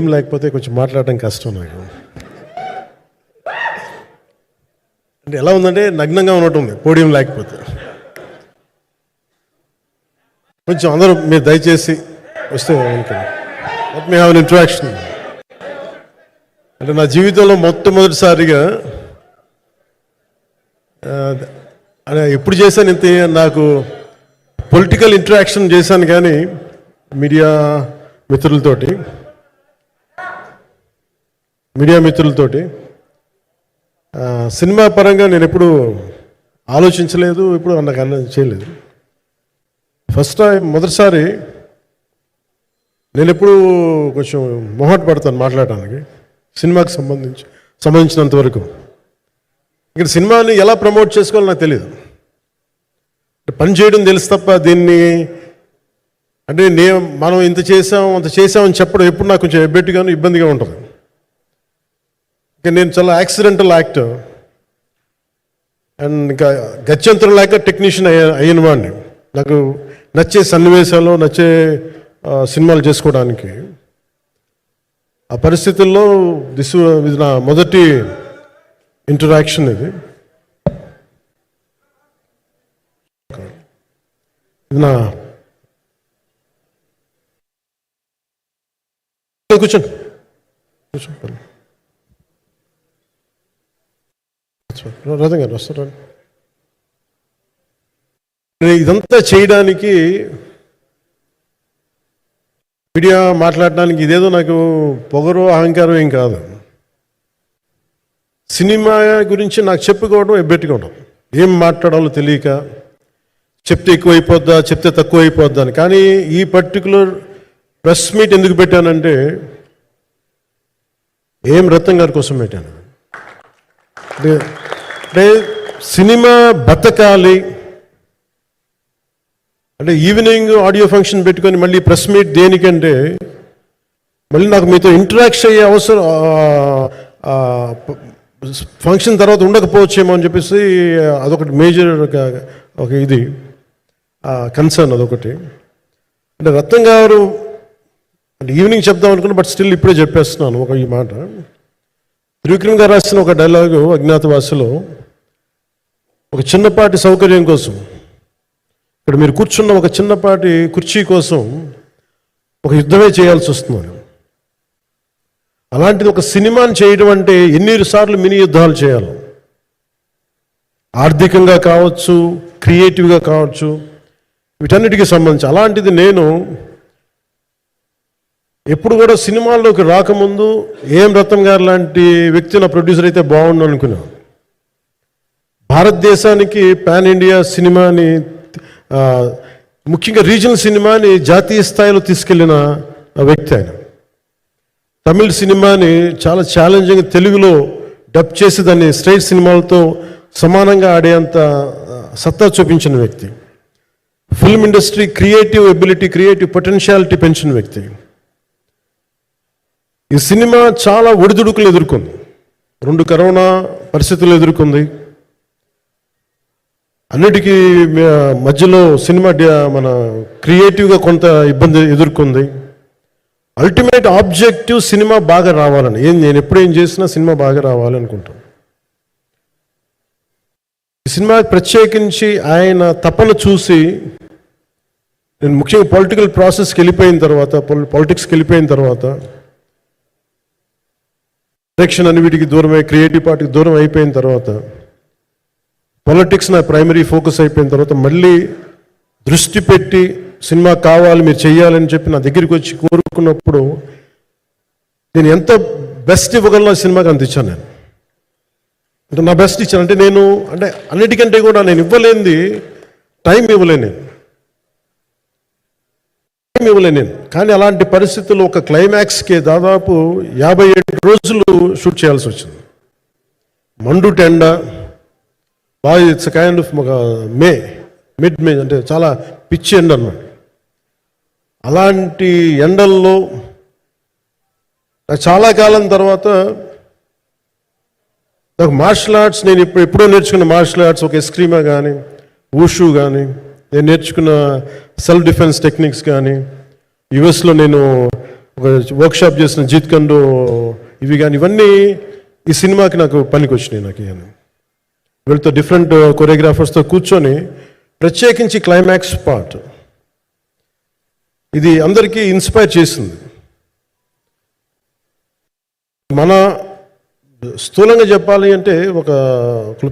Podium లేకపోతే కొంచెం మాట్లాడటం కష్టం నాకు. అంటే ఎలా ఉందంటే నగ్నంగా ఉన్నట్టుంది పోడియం లేకపోతే. కొంచెం అందరూ మీరు దయచేసి వస్తే let me have an interaction. అంటే నా జీవితంలో మొట్టమొదటిసారిగా ఎప్పుడు చేశాను ఇంత, నాకు పొలిటికల్ ఇంటరాక్షన్ చేశాను కానీ మీడియా మిత్రులతోటి సినిమా పరంగా నేను ఎప్పుడు ఆలోచించలేదు, ఎప్పుడు నాకు చేయలేదు. ఫస్ట్ టైం మొదటిసారి నేను ఎప్పుడు కొంచెం మొహమాట పడతాను మాట్లాడటానికి సినిమాకి సంబంధించినంత వరకు. ఇక్కడ సినిమాని ఎలా ప్రమోట్ చేసుకోవాలో నాకు తెలియదు. పని చేయడం తెలుసు తప్ప దీన్ని అంటే మనం ఇంత చేసామని చెప్పడం ఎప్పుడు నాకు కొంచెం ఎబ్బెట్టుగాను ఇబ్బందిగా ఉంటుంది. ఇంకా నేను చాలా యాక్సిడెంటల్ యాక్టర్ అండ్ ఇంకా గత్యంతరం లేక టెక్నీషియన్ అయిన వాడిని. నాకు నచ్చే సన్నివేశాలు, నచ్చే సినిమాలు చేసుకోవడానికి. ఆ పరిస్థితుల్లో ఇది నా మొదటి ఇంటరాక్షన్. ఇది నా కూర్చోండి. రథం గారు వస్తారా? ఇదంతా చేయడానికి, మీడియా మాట్లాడడానికి ఇదేదో నాకు పొగరు అహంకారం ఏం కాదు. సినిమా గురించి నాకు చెప్పుకోవడం ఎబ్బెట్టుకోవడం, ఏం మాట్లాడాలో తెలియక, చెప్తే ఎక్కువైపోద్దా చెప్తే తక్కువ అయిపోద్దా అని. కానీ ఈ పర్టికులర్ ప్రెస్ మీట్ ఎందుకు పెట్టానంటే ఏం రత్నం గారి కోసం పెట్టాను. అంటే సినిమా బతకాలి అంటే ఈవినింగ్ ఆడియో ఫంక్షన్ పెట్టుకొని మళ్ళీ ప్రెస్ మీట్ దేనికంటే మళ్ళీ నాకు మీతో ఇంటరాక్ట్ అయ్యే అవసరం, ఫంక్షన్ తర్వాత ఉండకపోవచ్చేమో అని చెప్పేసి అదొకటి మేజర్ ఒక ఇది కన్సర్న్. అదొకటి. అంటే రత్నం గారు అంటే ఈవినింగ్ చెప్దాం అనుకున్నా, బట్ స్టిల్ ఇప్పుడే చెప్పేస్తున్నాను ఈ మాట. త్రివిక్రమ్ గారు రాసిన ఒక డైలాగు అజ్ఞాతవాసిలో, ఒక చిన్నపాటి సౌకర్యం కోసం, ఇక్కడ మీరు కూర్చున్న ఒక చిన్నపాటి కుర్చీ కోసం ఒక యుద్ధమే చేయాల్సి వస్తుంది. అలాంటిది ఒక సినిమాని చేయడం అంటే ఎన్నిసార్లు మినీ యుద్ధాలు చేయాలి, ఆర్థికంగా కావచ్చు, క్రియేటివ్గా కావచ్చు, వీటన్నిటికీ సంబంధించి. అలాంటిది నేను ఎప్పుడు కూడా సినిమాల్లోకి రాకముందు ఏం రత్నం గారు లాంటి వ్యక్తి నా ప్రొడ్యూసర్ అయితే బాగుండు అనుకున్నాను. భారతదేశానికి పాన్ ఇండియా సినిమాని, ముఖ్యంగా రీజనల్ సినిమాని జాతీయ స్థాయిలో తీసుకెళ్లిన వ్యక్తి ఆయన. తమిళ సినిమాని చాలా ఛాలెంజింగ్ తెలుగులో డబ్ చేసి దాన్ని స్ట్రైట్ సినిమాలతో సమానంగా ఆడేంత సత్తా చూపించిన వ్యక్తి. Film industry creative ability, creative potentiality పెంచిన వ్యక్తి. ఈ సినిమా చాలా ఒడిదుడుకులు ఎదుర్కొంది, 2 కరోనా పరిస్థితులు ఎదుర్కొంది. అన్నిటికీ మధ్యలో సినిమా మన క్రియేటివ్గా కొంత ఇబ్బంది ఎదుర్కొంది. అల్టిమేట్ ఆబ్జెక్టివ్ సినిమా బాగా రావాలని, నేను ఎప్పుడేం చేసినా సినిమా బాగా రావాలి అనుకుంటాను. ఈ సినిమా ప్రత్యేకించి ఆయన తపన చూసి నేను ముఖ్యంగా పాలిటిక్స్కి వెళ్ళిపోయిన తర్వాత డైరెక్షన్ అని వీటికి దూరమై క్రియేటివ్ పార్టీకి దూరం అయిపోయిన తర్వాత, పాలిటిక్స్ నా ప్రైమరీ ఫోకస్ అయిపోయిన తర్వాత మళ్ళీ దృష్టి పెట్టి సినిమా కావాలి మీరు చెయ్యాలని చెప్పి నా దగ్గరికి వచ్చి కోరుకున్నప్పుడు నేను ఎంత బెస్ట్ ఇవ్వగలను సినిమాకి అంత ఇచ్చాను. నేను అంటే నా బెస్ట్ ఇచ్చాను. అంటే నేను అన్నిటికంటే కూడా నేను ఇవ్వలేనిది టైం ఇవ్వలేను నేను. కానీ అలాంటి పరిస్థితుల్లో ఒక క్లైమాక్స్కి దాదాపు 57 రోజులు షూట్ చేయాల్సి వచ్చింది. మండు టెండ బాగా, ఇట్స్ కైండ్ ఆఫ్ మిడ్ మే అంటే చాలా పిచ్చి ఎండ అన్నమాట. అలాంటి ఎండల్లో చాలా కాలం తర్వాత నాకు మార్షల్ ఆర్ట్స్, నేను ఎప్పుడో నేర్చుకున్న మార్షల్ ఆర్ట్స్, ఒక ఎస్క్రీమా కానీ, ఊషు కానీ, నేను నేర్చుకున్న సెల్ఫ్ డిఫెన్స్ టెక్నిక్స్ కానీ, యుఎస్లో నేను ఒక వర్క్షాప్ చేసిన జీత్ కండు ఇవి కానీ ఇవన్నీ ఈ సినిమాకి నాకు పనికి వచ్చినాయి. నాకు ఇవన్నీ వీళ్ళతో డిఫరెంట్ కొరియోగ్రాఫర్స్తో కూర్చొని ప్రత్యేకించి క్లైమాక్స్ పార్ట్ ఇది అందరికీ ఇన్స్పైర్ చేసింది. మన స్థూలంగా చెప్పాలి అంటే ఒక